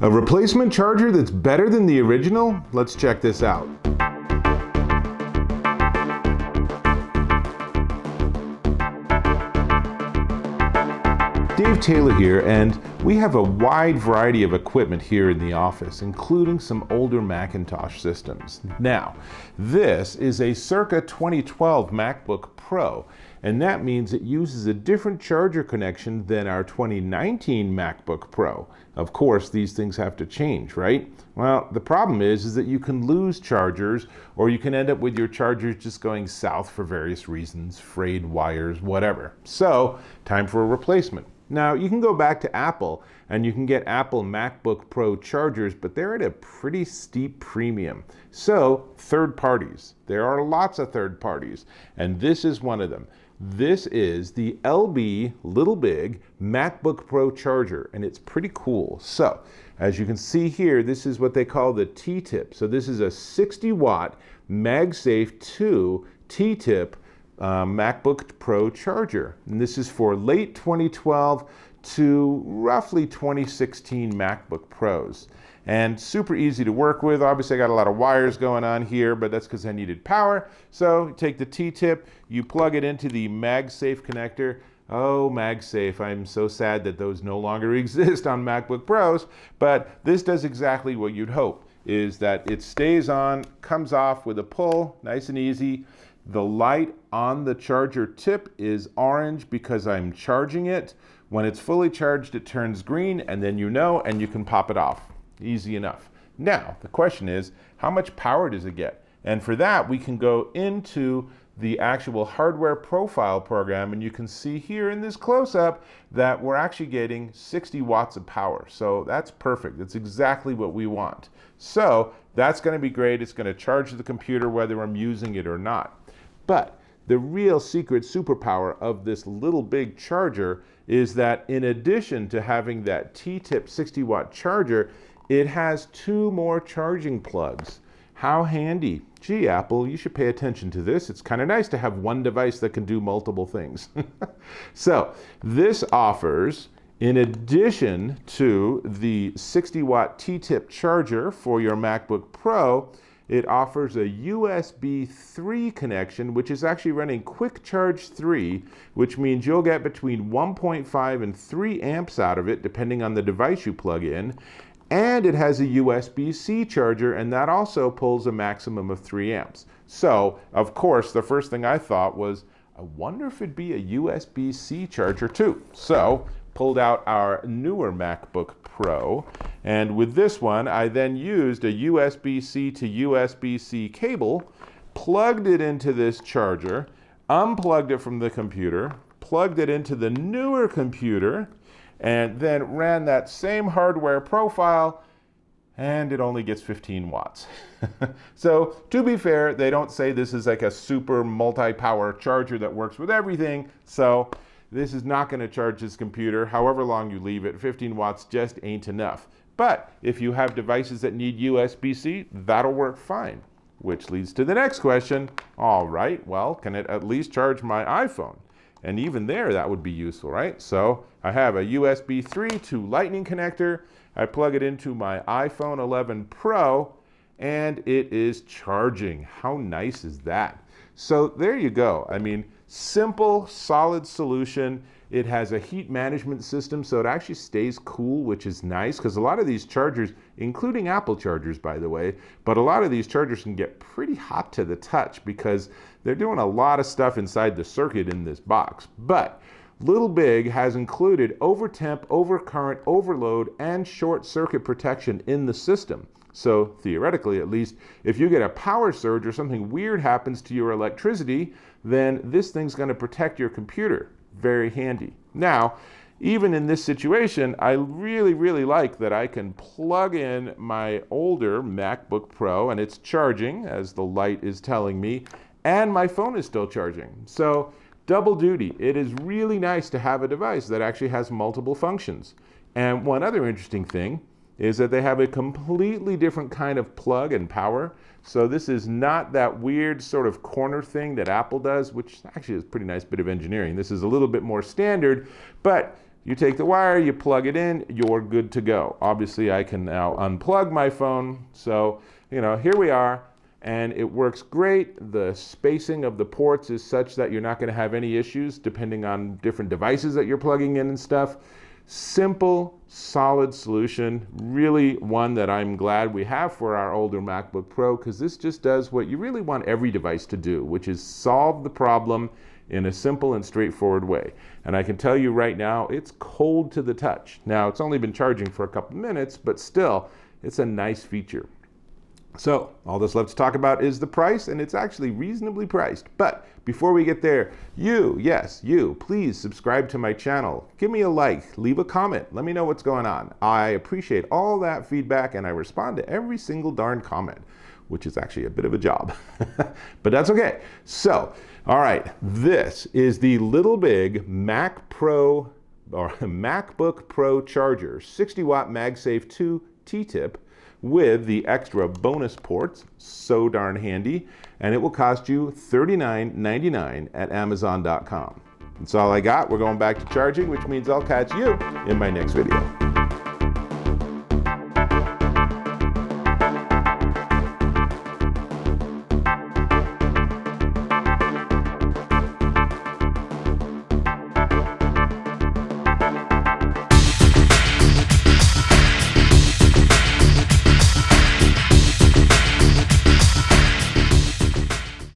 A replacement charger that's better than the original? Let's check this out. Dave Taylor here, and we have a wide variety of equipment here in the office, including some older Macintosh systems. Now, this is a circa 2012 MacBook Pro, and that means it uses a different charger connection than our 2019 MacBook Pro. Of course, these things have to change, right? Well, the problem is that you can lose chargers, or you can end up with your chargers just going south for various reasons, frayed wires, whatever. So, time for a replacement. Now, you can go back to Apple and you can get Apple MacBook Pro chargers, but they're at a pretty steep premium. So, third parties. There are lots of third parties, and this is one of them. This is the LB Little Big MacBook Pro charger, and it's pretty cool. So, as you can see here, this is what they call the T-tip. So this is a 60-watt MagSafe-2 T-tip MacBook Pro charger. And this is for late 2012 to roughly 2016 MacBook Pros. And super easy to work with. Obviously I got a lot of wires going on here, but that's because I needed power. So you take the T-tip, you plug it into the MagSafe connector. Oh, MagSafe, I'm so sad that those no longer exist on MacBook Pros, but this does exactly what you'd hope, is that it stays on, comes off with a pull, nice and easy. The light on the charger tip is orange because I'm charging it. When it's fully charged, it turns green, and then you know, and you can pop it off. Easy enough. Now, the question is, how much power does it get? And for that, we can go into the actual hardware profile program, and you can see here in this close-up that we're actually getting 60 watts of power. So that's perfect. That's exactly what we want. So that's going to be great. It's going to charge the computer whether I'm using it or not. But the real secret superpower of this little big charger is that in addition to having that T-tip 60-watt charger, it has 2 more charging plugs. How handy. Gee, Apple, you should pay attention to this. It's kind of nice to have one device that can do multiple things. So this offers, in addition to the 60-watt T-tip charger for your MacBook Pro, it offers a USB 3 connection, which is actually running Quick Charge 3, which means you'll get between 1.5 and 3 amps out of it, depending on the device you plug in. And it has a USB-C charger, and that also pulls a maximum of 3 amps. So, of course, the first thing I thought was, I wonder if it'd be a USB-C charger too. So, pulled out our newer MacBook Pro, and with this one, I then used a USB-C to USB-C cable, plugged it into this charger, unplugged it from the computer, plugged it into the newer computer, and then ran that same hardware profile, and it only gets 15 watts. So, to be fair, they don't say this is like a super multi-power charger that works with everything, so this is not going to charge this computer however long you leave it. 15 watts just ain't enough. But if you have devices that need USB-C, that'll work fine. Which leads to the next question. All right, well, can it at least charge my iPhone? And even there, that would be useful, right? So I have a USB 3 to Lightning connector. I plug it into my iPhone 11 Pro, and it is charging. How nice is that? So there you go. I mean, simple, solid solution. It has a heat management system, so it actually stays cool, which is nice, because a lot of these chargers, including Apple chargers, by the way, but a lot of these chargers can get pretty hot to the touch because they're doing a lot of stuff inside the circuit in this box. But Little Big has included overtemp, overcurrent, overload, and short circuit protection in the system. So theoretically, at least, if you get a power surge or something weird happens to your electricity, then this thing's going to protect your computer. Very handy. Now, even in this situation, I really like that I can plug in my older MacBook Pro, and it's charging, as the light is telling me, and my phone is still charging. So, double duty. It is really nice to have a device that actually has multiple functions. And one other interesting thing is that they have a completely different kind of plug and power. So this is not that weird sort of corner thing that Apple does, which actually is a pretty nice bit of engineering. This is a little bit more standard, but You take the wire, you plug it in, you're good to go. Obviously, I can now unplug my phone. So, here we are, and it works great. The spacing of the ports is such that you're not going to have any issues depending on different devices that you're plugging in and stuff. Simple, solid solution, really one that I'm glad we have for our older MacBook Pro, because this just does what you really want every device to do, which is solve the problem in a simple and straightforward way. And I can tell you right now, it's cold to the touch. Now, it's only been charging for a couple minutes, but still, it's a nice feature. So, all that's left to talk about is the price, and it's actually reasonably priced. But before we get there, you, please subscribe to my channel. Give me a like, leave a comment, let me know what's going on. I appreciate all that feedback, and I respond to every single darn comment, which is actually a bit of a job, but that's okay. So, all right, this is the Little Big MacBook Pro charger, 60-watt MagSafe-2 T-tip with the extra bonus ports, so darn handy, and it will cost you $39.99 at Amazon.com. That's all I got. We're going back to charging, which means I'll catch you in my next video.